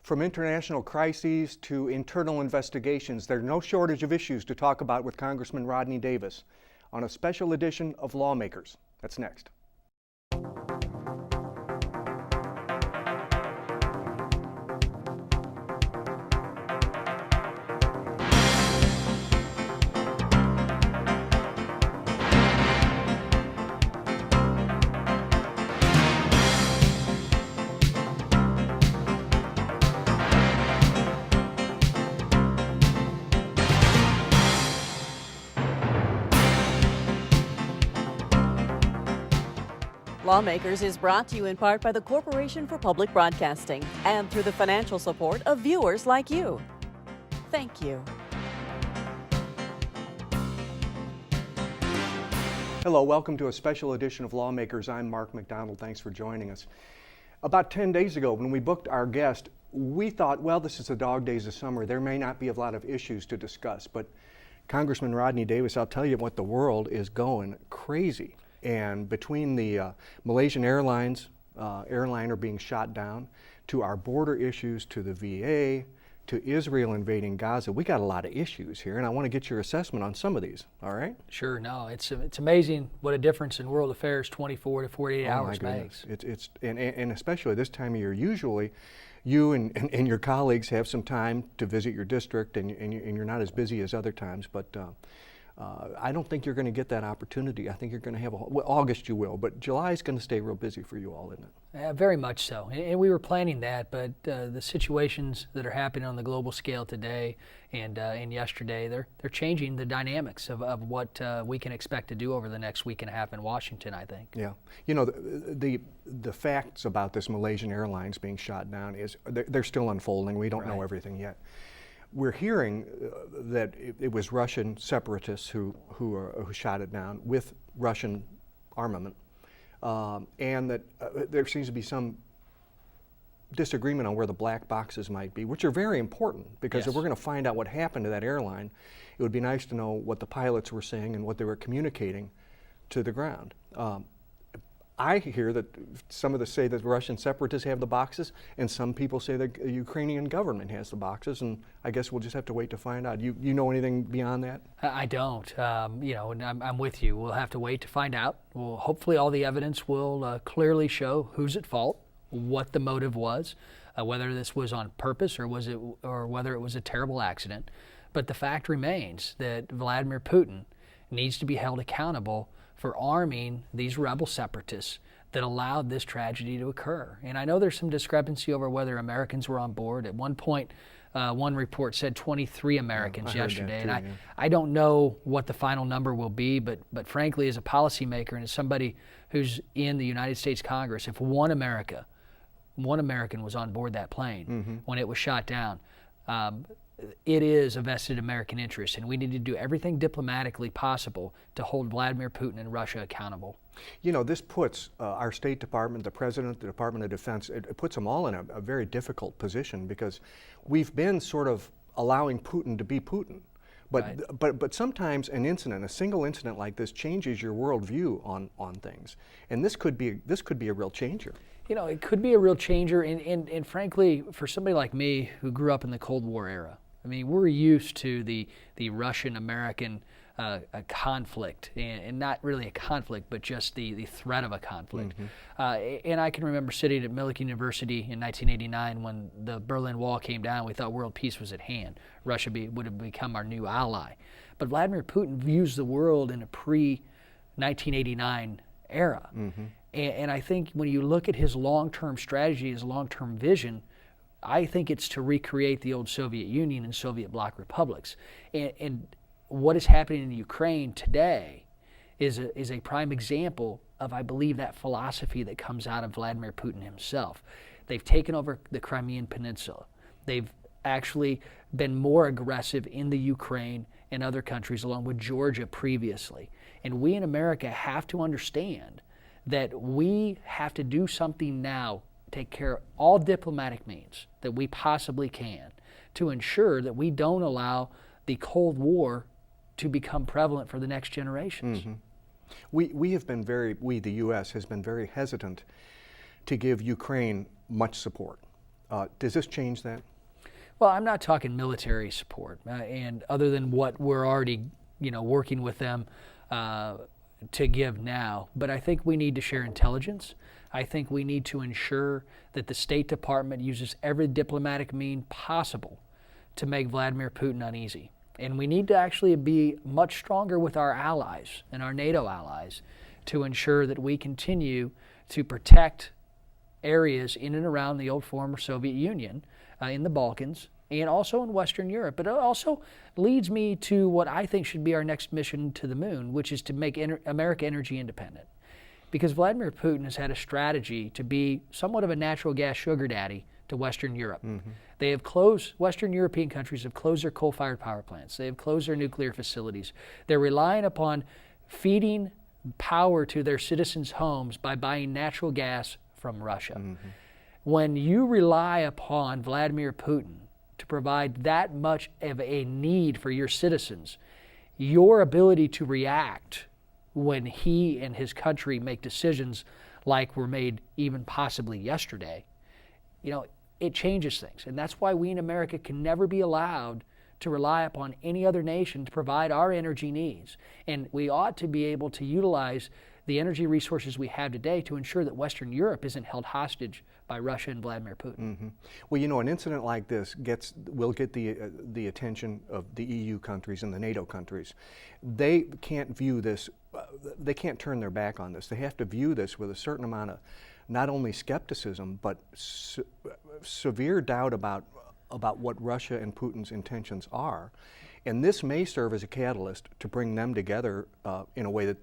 From international crises to internal investigations, there's no shortage of issues to talk about with Congressman Rodney Davis on a special edition of Lawmakers. That's next. Lawmakers is brought to you in part by the Corporation for Public Broadcasting and through the financial support of viewers like you. Thank you. Hello, welcome to a special edition of Lawmakers. I'm Mark McDonald. Thanks for joining us. About 10 days ago, when we booked our guest, we thought, well, this is the dog days of summer. There may not be a lot of issues to discuss, but Congressman Rodney Davis, I'll tell you what, the world is going crazy. And between the Malaysian Airlines airliner being shot down, to our border issues, to the VA, to Israel invading Gaza, we got a lot of issues here, and I want to get your assessment on some of these, all right? Sure, no, it's amazing what a difference in world affairs 24 to 48 hours makes. And especially this time of year, usually you and your colleagues have some time to visit your district, and you're not as busy as other times, but I don't think you're going to get that opportunity. I think you're going to have August you will, but July is going to stay real busy for you all, isn't it? Very much so, and we were planning that, but the situations that are happening on the global scale today and yesterday, they're changing the dynamics of what we can expect to do over the next week and a half in Washington, I think. Yeah, you know, the facts about this Malaysian Airlines being shot down they're still unfolding. We don't know everything yet. We're hearing that it was Russian separatists who shot it down with Russian armament, and that there seems to be some disagreement on where the black boxes might be, which are very important because if we're going to find out what happened to that airline, it would be nice to know what the pilots were saying and what they were communicating to the ground. I hear that some of them say that the Russian separatists have the boxes, and some people say the Ukrainian government has the boxes, and I guess we'll just have to wait to find out. You know anything beyond that? I don't. You know, and I'm with you. We'll have to wait to find out. Well, hopefully all the evidence will clearly show who's at fault, what the motive was, whether this was on purpose or whether it was a terrible accident. But the fact remains that Vladimir Putin needs to be held accountable for arming these rebel separatists that allowed this tragedy to occur. And I know there's some discrepancy over whether Americans were on board. At one point, one report said 23 Americans yesterday. And I don't know what the final number will be, but frankly, as a policymaker and as somebody who's in the United States Congress, if one American was on board that plane when it was shot down, it is a vested American interest, and we need to do everything diplomatically possible to hold Vladimir Putin and Russia accountable. You know, this puts our State Department, the President, the Department of Defense, it puts them all in a very difficult position because we've been sort of allowing Putin to be Putin. But sometimes a single incident like this changes your worldview on things, and this could be a real changer. You know, it could be a real changer, and frankly, for somebody like me who grew up in the Cold War era, I mean, we're used to the Russian-American conflict, and not really a conflict, but just the threat of a conflict. And I can remember sitting at Millikan University in 1989 when the Berlin Wall came down. We thought world peace was at hand. Russia would have become our new ally. But Vladimir Putin views the world in a pre-1989 era. And I think when you look at his long-term strategy, his long-term vision, I think it's to recreate the old Soviet Union and Soviet bloc republics. And what is happening in Ukraine today is a prime example of, I believe, that philosophy that comes out of Vladimir Putin himself. They've taken over the Crimean Peninsula. They've actually been more aggressive in the Ukraine and other countries, along with Georgia previously. And we in America have to understand that we have to do something now, take care of all diplomatic means that we possibly can to ensure that we don't allow the Cold War to become prevalent for the next generations. We have been the U.S. has been very hesitant to give Ukraine much support. Does this change that? Well, I'm not talking military support, and other than what we're already, working with them to give now. But I think we need to share intelligence. I think we need to ensure that the State Department uses every diplomatic means possible to make Vladimir Putin uneasy. And we need to actually be much stronger with our allies and our NATO allies to ensure that we continue to protect areas in and around the old former Soviet Union, in the Balkans, and also in Western Europe. But it also leads me to what I think should be our next mission to the moon, which is to make America energy independent. Because Vladimir Putin has had a strategy to be somewhat of a natural gas sugar daddy to Western Europe. Mm-hmm. They have closed, Western European countries have closed their coal-fired power plants. They have closed their nuclear facilities. They're relying upon feeding power to their citizens' homes by buying natural gas from Russia. Mm-hmm. When you rely upon Vladimir Putin to provide that much of a need for your citizens, your ability to react when he and his country make decisions like were made even possibly yesterday, it changes things. And that's why we in America can never be allowed to rely upon any other nation to provide our energy needs. And we ought to be able to utilize the energy resources we have today to ensure that Western Europe isn't held hostage by Russia and Vladimir Putin. Mm-hmm. Well, an incident like this will get the attention of the EU countries and the NATO countries. They can't view this, they can't turn their back on this. They have to view this with a certain amount of not only skepticism, but severe doubt about what Russia and Putin's intentions are. And this may serve as a catalyst to bring them together in a way that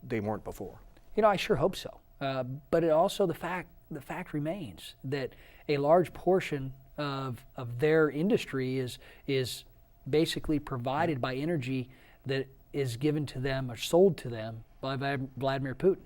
they weren't before. I sure hope so. But it also, the fact remains that a large portion of their industry is basically provided by energy that is given to them or sold to them by Vladimir Putin.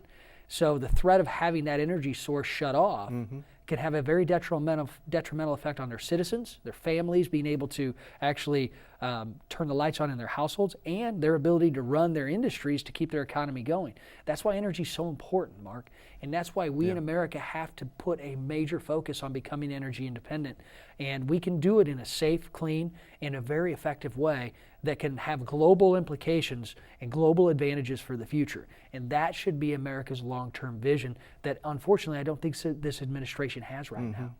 So the threat of having that energy source shut off mm-hmm. can have a very detrimental effect on their citizens, their families being able to actually turn the lights on in their households, and their ability to run their industries to keep their economy going. That's why energy is so important, Mark. And that's why we in America have to put a major focus on becoming energy independent. And we can do it in a safe, clean, and a very effective way that can have global implications and global advantages for the future. And that should be America's long-term vision that, unfortunately, I don't think this administration has right mm-hmm. now.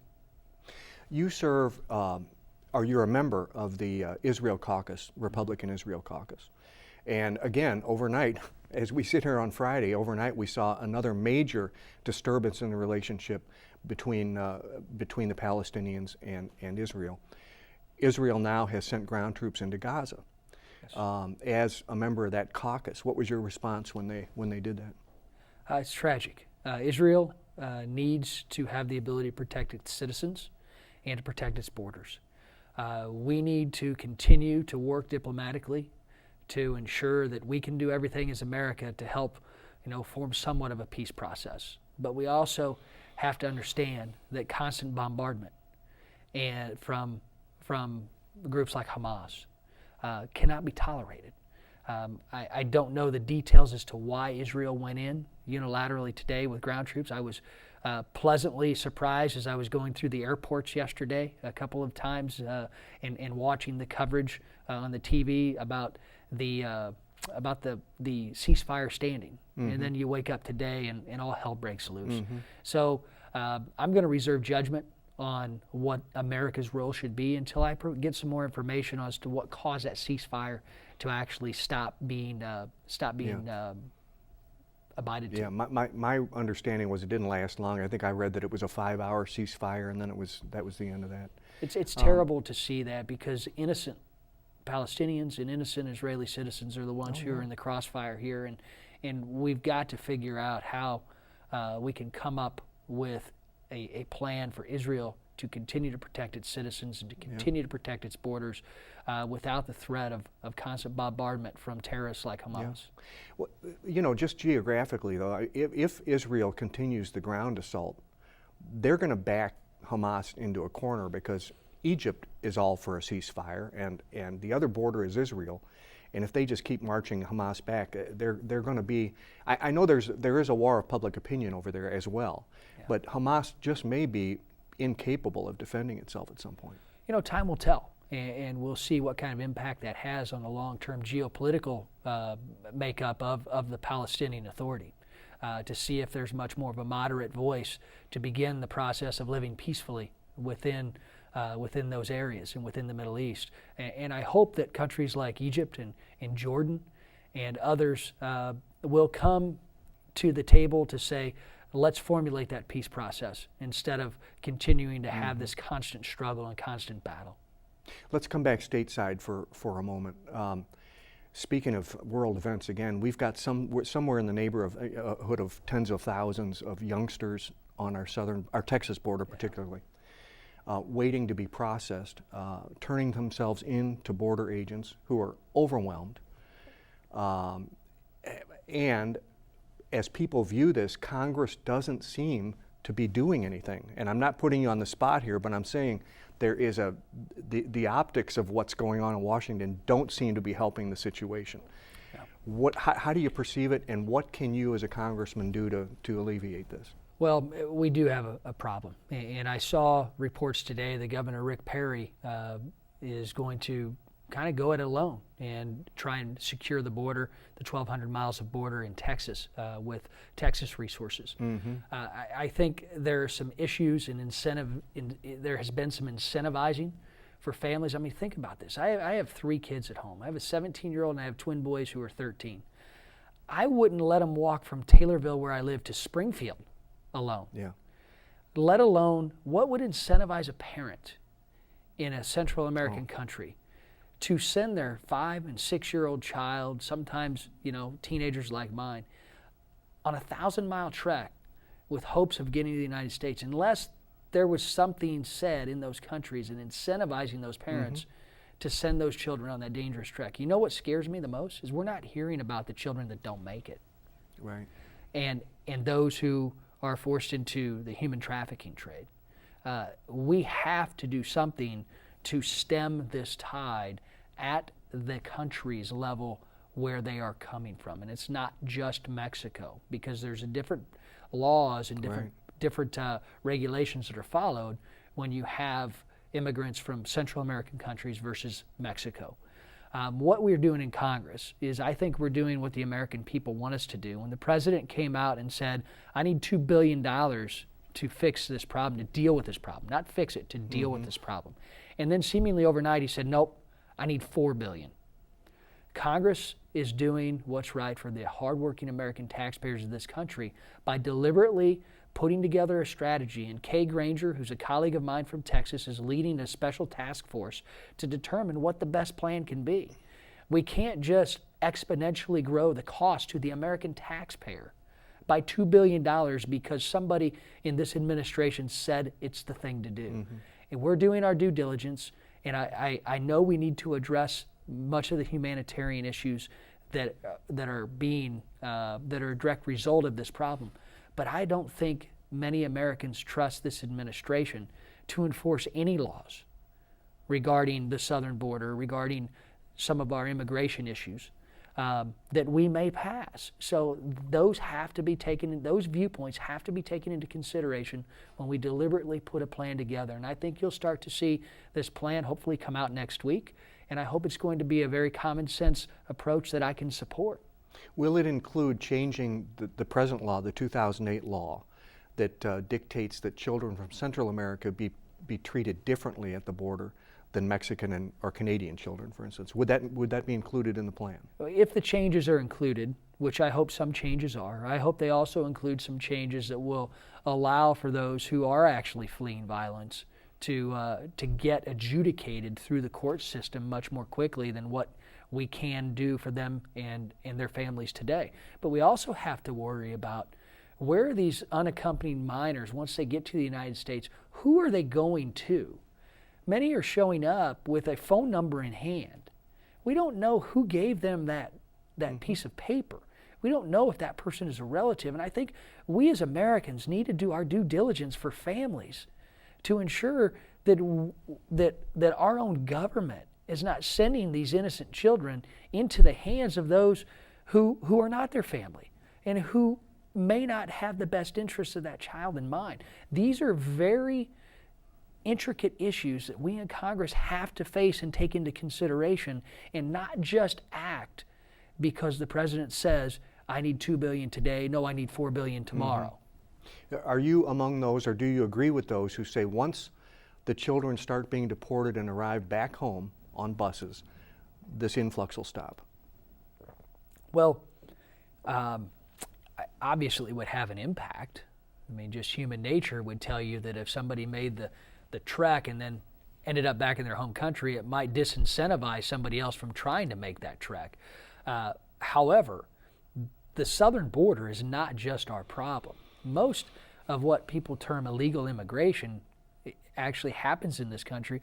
You serve, or you're a member of the Israel Caucus, Republican Israel Caucus. And again, overnight, as we sit here on Friday, overnight we saw another major disturbance in the relationship between the Palestinians and Israel. Israel now has sent ground troops into Gaza. Yes. As a member of that caucus, what was your response when they did that? It's tragic. Israel needs to have the ability to protect its citizens and to protect its borders. We need to continue to work diplomatically to ensure that we can do everything as America to help, form somewhat of a peace process. But we also have to understand that constant bombardment and from groups like Hamas cannot be tolerated. I don't know the details as to why Israel went in unilaterally today with ground troops. I was pleasantly surprised as I was going through the airports yesterday a couple of times and watching the coverage on the TV about the ceasefire standing. Mm-hmm. And then you wake up today and all hell breaks loose. Mm-hmm. So I'm going to reserve judgment on what America's role should be until I get some more information as to what caused that ceasefire to actually stop being abided to. Yeah, my understanding was it didn't last long. I think I read that it was a 5-hour ceasefire, and then that was the end of that. It's terrible to see that, because innocent Palestinians and innocent Israeli citizens are the ones who are in the crossfire here, and we've got to figure out how we can come up with a plan for Israel to continue to protect its citizens and to continue to protect its borders without the threat of constant bombardment from terrorists like Hamas. Yeah. Well, just geographically, though, if Israel continues the ground assault, they're going to back Hamas into a corner, because Egypt is all for a ceasefire, and the other border is Israel. And if they just keep marching Hamas back, they're going to be. I know there is a war of public opinion over there as well, but Hamas just may be incapable of defending itself at some point. You know, time will tell, and we'll see what kind of impact that has on the long-term geopolitical makeup of the Palestinian Authority, to see if there's much more of a moderate voice to begin the process of living peacefully within those areas and within the Middle East. And I hope that countries like Egypt and Jordan and others will come to the table to say, let's formulate that peace process instead of continuing to have this constant struggle and constant battle. Let's come back stateside for a moment. Speaking of world events again, we've got somewhere in the neighborhood of tens of thousands of youngsters on our Texas border particularly, waiting to be processed, turning themselves in to border agents who are overwhelmed. And as people view this, Congress doesn't seem to be doing anything. And I'm not putting you on the spot here, but I'm saying there is the optics of what's going on in Washington don't seem to be helping the situation. Yeah. How do you perceive it, and what can you as a congressman do to alleviate this? Well, we do have a problem. And I saw reports today that Governor Rick Perry is going to kind of go it alone and try and secure the border, the 1,200 miles of border in Texas with Texas resources. I think there are some issues and there has been some incentivizing for families. I mean, think about this. I have 3 kids at home. I have a 17-year-old and I have twin boys who are 13. I wouldn't let them walk from Taylorville, where I live, to Springfield alone. Yeah. Let alone, what would incentivize a parent in a Central American country to send their 5- and 6-year-old child, sometimes, teenagers like mine, on a 1,000-mile trek with hopes of getting to the United States, unless there was something said in those countries and incentivizing those parents to send those children on that dangerous trek. You know what scares me the most is we're not hearing about the children that don't make it. Right. And those who are forced into the human trafficking trade. We have to do something to stem this tide at the country's level where they are coming from. And it's not just Mexico, because there's different laws and different regulations that are followed when you have immigrants from Central American countries versus Mexico. What we're doing in Congress is, I think we're doing what the American people want us to do. When the president came out and said, I need $2 billion to fix this problem, to deal with this problem, not fix it, to deal with this problem. And then seemingly overnight he said, nope, I need $4 billion. Congress is doing what's right for the hardworking American taxpayers of this country by deliberately putting together a strategy. And Kay Granger, who's a colleague of mine from Texas, is leading a special task force to determine what the best plan can be. We can't just exponentially grow the cost to the American taxpayer by $2 billion because somebody in this administration said it's the thing to do. And we're doing our due diligence, and I know we need to address much of the humanitarian issues that are a direct result of this problem. But I don't think many Americans trust this administration to enforce any laws regarding the southern border, regarding some of our immigration issues that we may pass. So those viewpoints have to be taken into consideration when we deliberately put a plan together. And I think you'll start to see this plan hopefully come out next week. And I hope it's going to be a very common sense approach that I can support. Will it include changing the present law, the 2008 law, that dictates that children from Central America be treated differently at the border than Mexican or Canadian children, for instance? Would that be included in the plan? If the changes are included, which I hope some changes are, I hope they also include some changes that will allow for those who are actually fleeing violence to get adjudicated through the court system much more quickly than what we can do for them and their families today. But we also have to worry about, where are these unaccompanied minors once they get to the United States? Who are they going to? Many are showing up with a phone number in hand. We don't know who gave them that piece of paper. We don't know if that person is a relative. And I think we as Americans need to do our due diligence for families to ensure that our own government is not sending these innocent children into the hands of those who are not their family and who may not have the best interests of that child in mind. These are very intricate issues that we in Congress have to face and take into consideration, and not just act because the president says, I need $2 billion today, no, I need $4 billion tomorrow. Are you among those, or do you agree with those who say once the children start being deported and arrive back home on buses, this influx will stop? Well, obviously it would have an impact. I mean, just human nature would tell you that if somebody made the trek and then ended up back in their home country, it might disincentivize somebody else from trying to make that trek. However, the southern border is not just our problem. Most of what people term illegal immigration actually happens in this country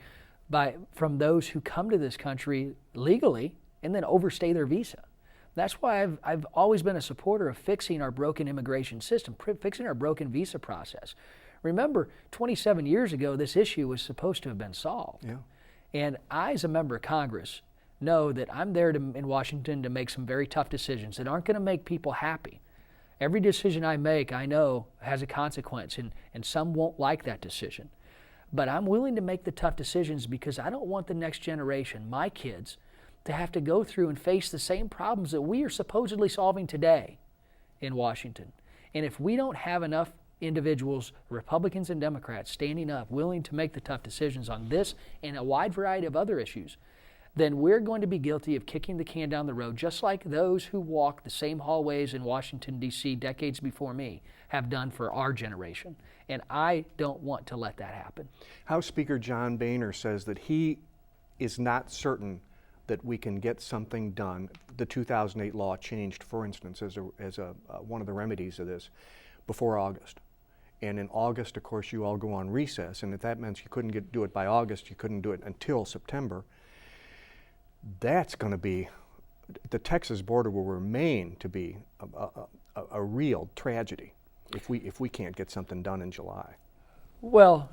from those who come to this country legally and then overstay their visa. That's why I've always been a supporter of fixing our broken immigration system, fixing our broken visa process. Remember, 27 years ago, this issue was supposed to have been solved. Yeah. And I, as a member of Congress, know that I'm there in Washington to make some very tough decisions that aren't going to make people happy. Every decision I make, I know, has a consequence, and some won't like that decision. But I'm willing to make the tough decisions because I don't want the next generation, my kids, to have to go through and face the same problems that we are supposedly solving today in Washington. And if we don't have enough individuals, Republicans and Democrats, standing up, willing to make the tough decisions on this and a wide variety of other issues, then we're going to be guilty of kicking the can down the road, just like those who walk the same hallways in Washington, D.C. decades before me have done for our generation. And I don't want to let that happen. House Speaker John Boehner says that he is not certain that we can get something done. The 2008 law changed, for instance, as one of the remedies of this, before August. And in August, of course, you all go on recess, and if that meant you couldn't do it by August, you couldn't do it until September. That's going to be, the Texas border will remain to be a real tragedy if we can't get something done in July. Well,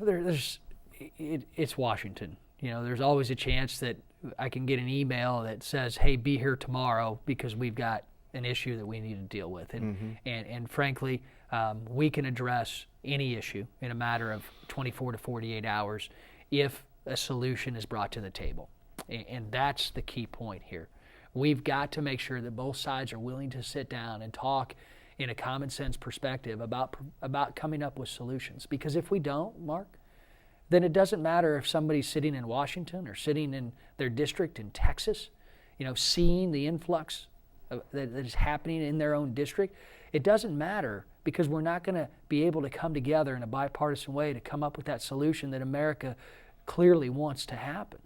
it's Washington. You know, there's always a chance that I can get an email that says, hey, be here tomorrow because we've got an issue that we need to deal with. And frankly, we can address any issue in a matter of 24 to 48 hours if a solution is brought to the table. And that's the key point here. We've got to make sure that both sides are willing to sit down and talk in a common sense perspective about coming up with solutions. Because if we don't, Mark, then it doesn't matter if somebody's sitting in Washington or sitting in their district in Texas, you know, seeing the influx that is happening in their own district. It doesn't matter because we're not going to be able to come together in a bipartisan way to come up with that solution that America clearly wants to happen.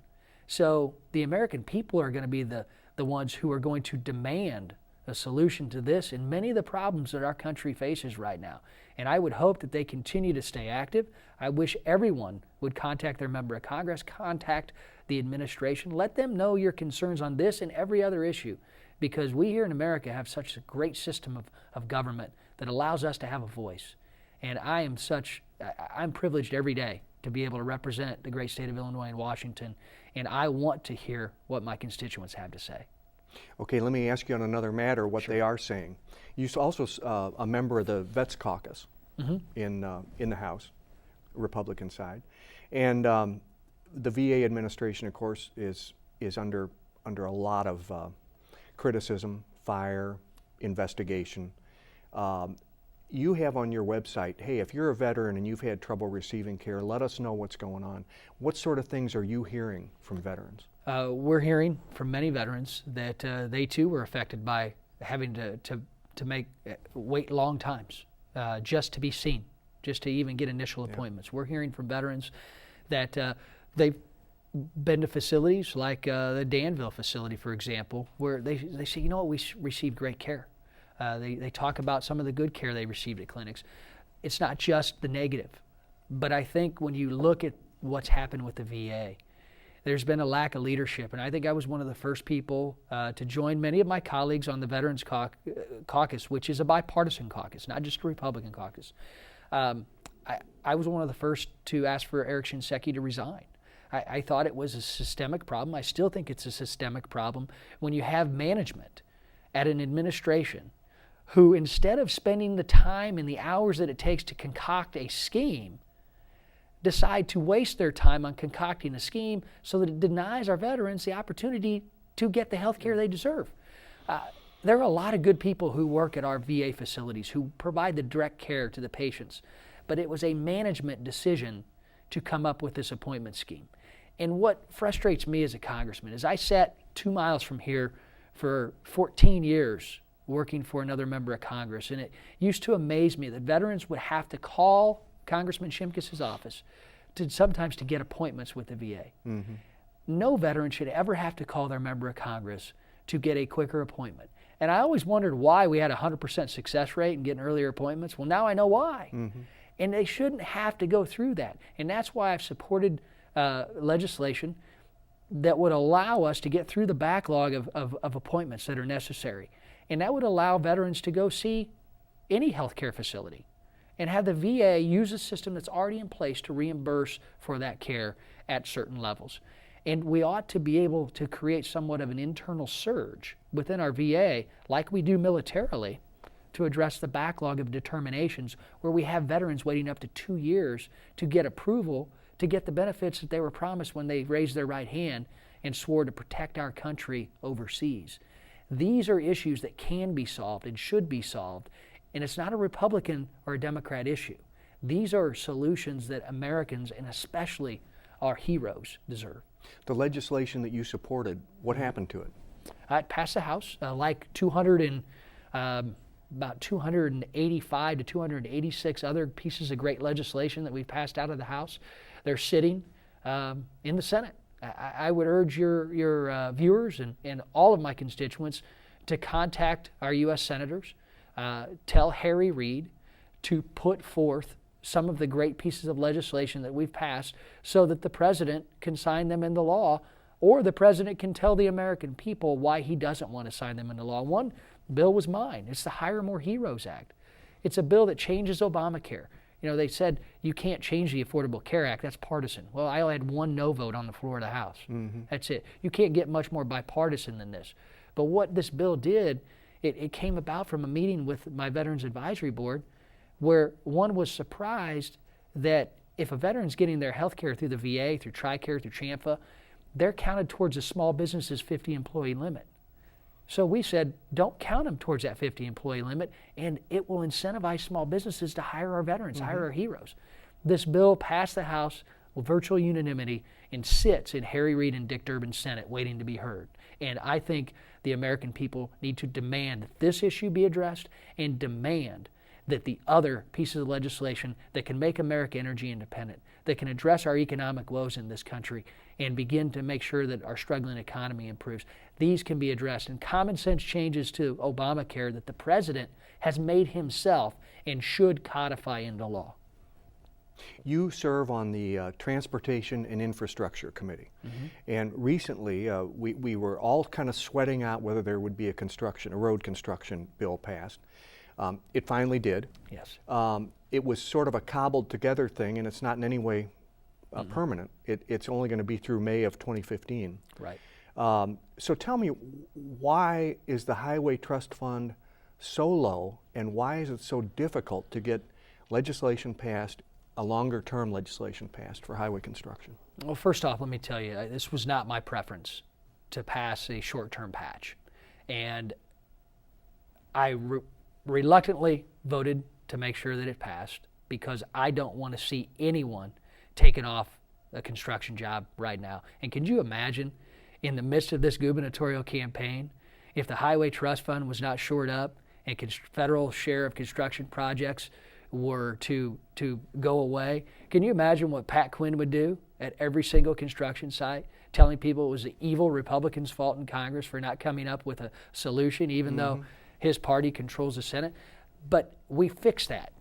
So the American people are going to be the ones who are going to demand a solution to this and many of the problems that our country faces right now. And I would hope that they continue to stay active. I wish everyone would contact their member of Congress, contact the administration, let them know your concerns on this and every other issue, because we here in America have such a great system of government that allows us to have a voice. And I'm privileged every day to be able to represent the great state of Illinois and Washington, and I want to hear what my constituents have to say. Okay, let me ask you on another matter what they are saying. You're also a member of the Vets Caucus in the House, Republican side, and the VA administration, of course, is under a lot of criticism, fire, investigation. You have on your website, hey, if you're a veteran and you've had trouble receiving care, let us know what's going on. What sort of things are you hearing from veterans? We're hearing from many veterans that they too were affected by having to wait long times just to be seen, just to even get initial appointments. We're hearing from veterans that they've been to facilities like the Danville facility, for example, where they say, you know what, we received great care. They talk about some of the good care they received at clinics. It's not just the negative, but I think when you look at what's happened with the VA, there's been a lack of leadership, and I think I was one of the first people to join many of my colleagues on the Veterans Caucus, which is a bipartisan caucus, not just a Republican caucus. I was one of the first to ask for Eric Shinseki to resign. I thought it was a systemic problem. I still think it's a systemic problem when you have management at an administration who, instead of spending the time and the hours that it takes to concoct a scheme, decide to waste their time on concocting a scheme so that it denies our veterans the opportunity to get the health care they deserve. There are a lot of good people who work at our VA facilities who provide the direct care to the patients, but it was a management decision to come up with this appointment scheme. And what frustrates me as a congressman is I sat 2 miles from here for 14 years working for another member of Congress, and it used to amaze me that veterans would have to call Congressman Shimkus's office sometimes to get appointments with the VA. Mm-hmm. No veteran should ever have to call their member of Congress to get a quicker appointment. And I always wondered why we had a 100% success rate in getting earlier appointments. Well, now I know why. Mm-hmm. And they shouldn't have to go through that. And that's why I've supported legislation that would allow us to get through the backlog of appointments that are necessary. And that would allow veterans to go see any healthcare facility and have the VA use a system that's already in place to reimburse for that care at certain levels. And we ought to be able to create somewhat of an internal surge within our VA, like we do militarily, to address the backlog of determinations where we have veterans waiting up to 2 years to get approval to get the benefits that they were promised when they raised their right hand and swore to protect our country overseas. These are issues that can be solved and should be solved, and it's not a Republican or a Democrat issue. These are solutions that Americans, and especially our heroes, deserve. The legislation that you supported, what happened to it? It passed the House, like about 285 to 286 other pieces of great legislation that we've passed out of the House. They're sitting in the Senate. I would urge your viewers and all of my constituents to contact our U.S. senators, tell Harry Reid to put forth some of the great pieces of legislation that we've passed so that the president can sign them into law, or the president can tell the American people why he doesn't want to sign them into law. One bill was mine. It's the Hire More Heroes Act. It's a bill that changes Obamacare. You know, they said you can't change the Affordable Care Act. That's partisan. Well, I had one no vote on the floor of the House. Mm-hmm. That's it. You can't get much more bipartisan than this. But what this bill did, it came about from a meeting with my Veterans Advisory Board where one was surprised that if a veteran's getting their health care through the VA, through TRICARE, through CHAMPA, they're counted towards a small business's 50-employee limit. So we said, don't count them towards that 50-employee limit, and it will incentivize small businesses to hire our veterans, mm-hmm. hire our heroes. This bill passed the House with virtual unanimity and sits in Harry Reid and Dick Durbin's Senate waiting to be heard. And I think the American people need to demand that this issue be addressed and demand that the other pieces of legislation that can make America energy independent, that can address our economic woes in this country and begin to make sure that our struggling economy improves, these can be addressed. And common sense changes to Obamacare that the president has made himself and should codify into law. You serve on the Transportation and Infrastructure Committee. Mm-hmm. And recently we were all kind of sweating out whether there would be a road construction bill passed. It finally did. Yes. It was sort of a cobbled together thing, and it's not in any way mm-hmm. permanent. It's only going to be through May of 2015. Right. So tell me, why is the Highway Trust Fund so low, and why is it so difficult to get legislation passed, a longer-term legislation passed for highway construction? Well, first off, let me tell you, this was not my preference to pass a short-term patch. And I reluctantly voted to make sure that it passed because I don't want to see anyone taking off a construction job right now. And can you imagine, in the midst of this gubernatorial campaign, if the Highway Trust Fund was not shored up and federal share of construction projects were to go away, can you imagine what Pat Quinn would do at every single construction site, telling people it was the evil Republicans' fault in Congress for not coming up with a solution, even mm-hmm. though his party controls the Senate? But we fixed that.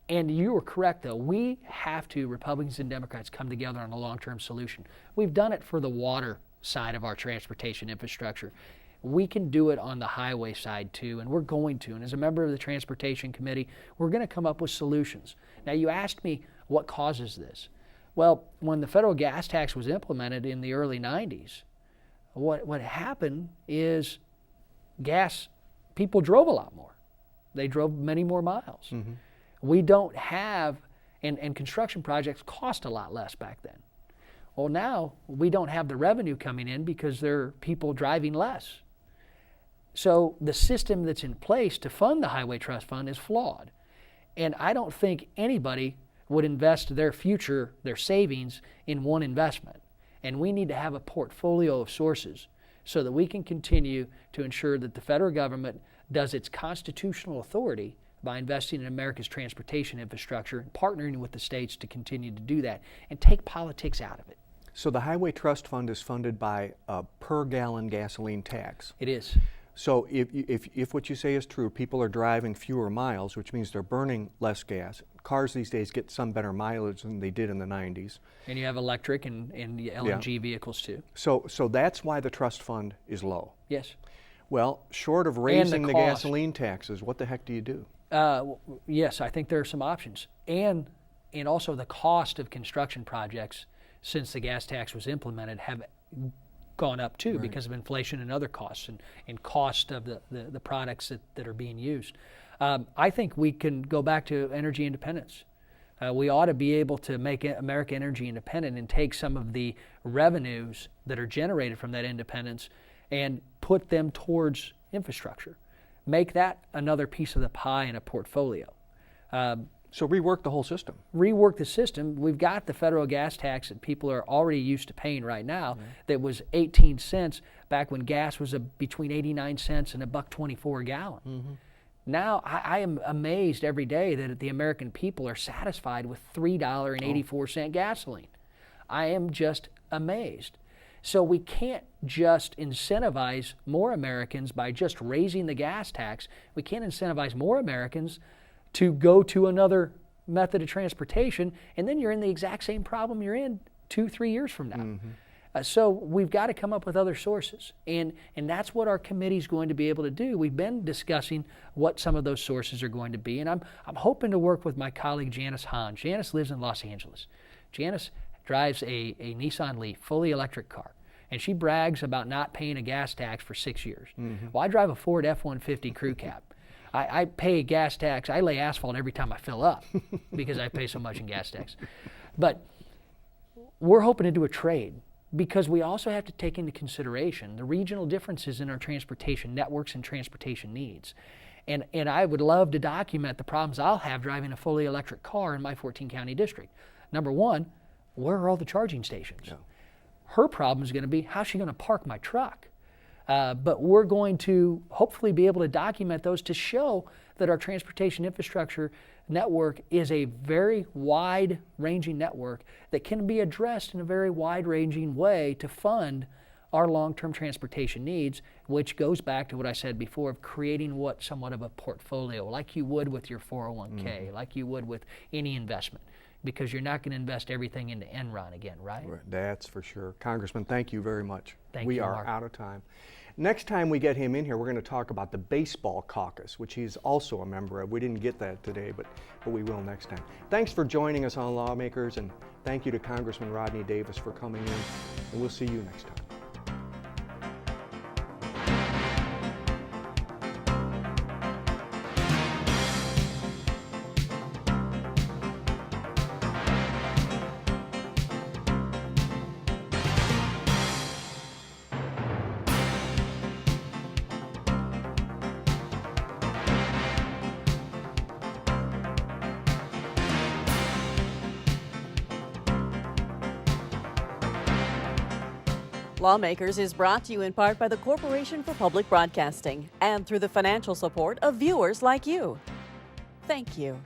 And you were correct, though. We have to, Republicans and Democrats, come together on a long-term solution. We've done it for the water side of our transportation infrastructure. We can do it on the highway side, too, and we're going to. And as a member of the Transportation Committee, we're going to come up with solutions. Now, you asked me what causes this. Well, when the federal gas tax was implemented in the early 90s, what happened is people drove a lot more. They drove many more miles. Mm-hmm. We don't have And construction projects cost a lot less back then. Well, now we don't have the revenue coming in because there are people driving less. So the system that's in place to fund the Highway Trust Fund is flawed. And I don't think anybody would invest their future, their savings, in one investment. And we need to have a portfolio of sources so that we can continue to ensure that the federal government does its constitutional authority by investing in America's transportation infrastructure and partnering with the states to continue to do that and take politics out of it. So the Highway Trust Fund is funded by a per gallon gasoline tax. It is. So if what you say is true, people are driving fewer miles, which means they're burning less gas. Cars these days get some better mileage than they did in the 90s. And you have electric and LNG vehicles too. So that's why the trust fund is low. Yes. Well, short of raising the gasoline taxes, what the heck do you do? Yes, I think there are some options. And also the cost of construction projects since the gas tax was implemented have gone up too, right, because of inflation and other costs and cost of the products that are being used. I think we can go back to energy independence. We ought to be able to make America energy independent and take some of the revenues that are generated from that independence and put them towards infrastructure. Make that another piece of the pie in a portfolio. So rework the whole system. Rework the system. We've got the federal gas tax that people are already used to paying right now, that was 18 cents back when gas was between 89 cents and $1.24 a gallon. Mm-hmm. Now I am amazed every day that the American people are satisfied with $3.84 gasoline. I am just amazed. So we can't just incentivize more Americans by just raising the gas tax. We can't incentivize more Americans to go to another method of transportation, and then you're in the exact same problem you're in 2-3 years from now. Mm-hmm. So we've got to come up with other sources, and that's what our committee is going to be able to do. We've been discussing what some of those sources are going to be, and I'm hoping to work with my colleague Janice Hahn. Janice lives in Los Angeles. Janice drives a Nissan Leaf, fully electric car, and she brags about not paying a gas tax for 6 years. Mm-hmm. Well, I drive a Ford F-150 crew cab. I pay gas tax. I lay asphalt every time I fill up because I pay so much in gas tax. But we're hoping to do a trade because we also have to take into consideration the regional differences in our transportation networks and transportation needs. And I would love to document the problems I'll have driving a fully electric car in my 14-county district. Number one, where are all the charging stations? Yeah. Her problem is going to be, how's she going to park my truck? But we're going to hopefully be able to document those to show that our transportation infrastructure network is a very wide-ranging network that can be addressed in a very wide-ranging way to fund our long-term transportation needs, which goes back to what I said before of creating somewhat of a portfolio, like you would with your 401k, like you would with any investment, because you're not going to invest everything into Enron again, right? That's for sure. Congressman, thank you very much. We are out of time. Next time we get him in here, we're going to talk about the baseball caucus, which he's also a member of. We didn't get that today, but we will next time. Thanks for joining us on Lawmakers, and thank you to Congressman Rodney Davis for coming in, and we'll see you next time. Lawmakers is brought to you in part by the Corporation for Public Broadcasting and through the financial support of viewers like you. Thank you.